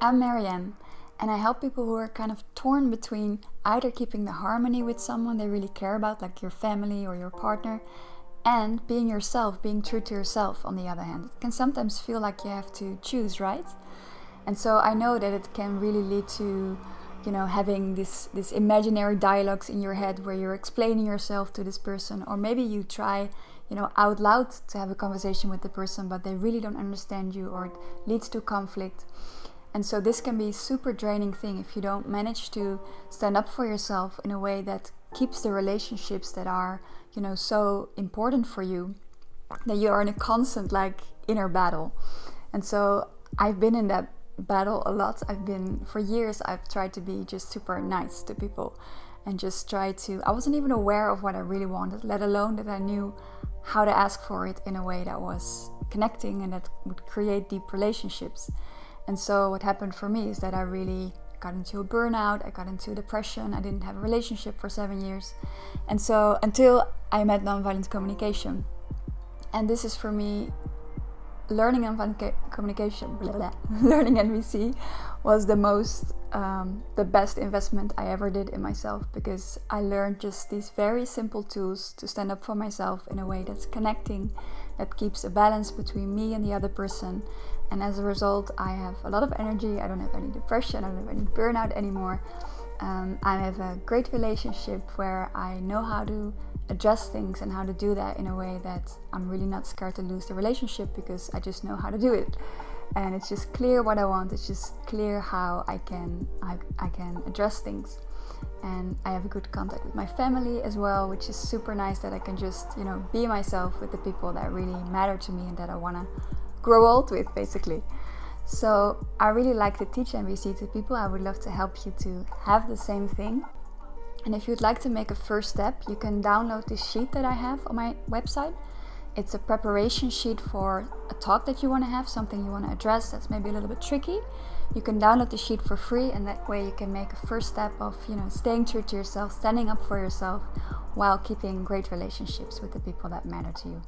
I'm Marianne, and I help people who are kind of torn between either keeping the harmony with someone they really care about, like your family or your partner, and being yourself, being true to yourself on the other hand. It can sometimes feel like you have to choose, right? And so I know that it can really lead to, having this imaginary dialogues in your head where you're explaining yourself to this person, or maybe you try, out loud to have a conversation with the person, but they really don't understand you, or it leads to conflict. And so this can be a super draining thing if you don't manage to stand up for yourself in a way that keeps the relationships that are, so important for you, that you are in a constant inner battle. And so I've been in that battle a lot. For years I've tried to be just super nice to people and just I wasn't even aware of what I really wanted, let alone that I knew how to ask for it in a way that was connecting and that would create deep relationships. And so what happened for me is that I really got into a burnout, I got into depression, I didn't have a relationship for 7 years. And so until I met nonviolent communication. And this is for me, learning nonviolent communication, learning NVC was the best investment I ever did in myself, because I learned just these very simple tools to stand up for myself in a way that's connecting, that keeps a balance between me and the other person. And as a result, I have a lot of energy. I don't have any depression. I don't have any burnout anymore. I have a great relationship where I know how to adjust things and how to do that in a way that I'm really not scared to lose the relationship, because I just know how to do it. And it's just clear what I want. It's just clear how I can adjust things. And I have a good contact with my family as well, which is super nice, that I can just, be myself with the people that really matter to me and that I want to grow old with, basically. So I really like to teach NVC to people. I would love to help you to have the same thing. And if you'd like to make a first step, you can download this sheet that I have on my website. It's a preparation sheet for a talk that you want to have, something you want to address that's maybe a little bit tricky. You can download the sheet for free, and that way you can make a first step of, staying true to yourself, standing up for yourself, while keeping great relationships with the people that matter to you.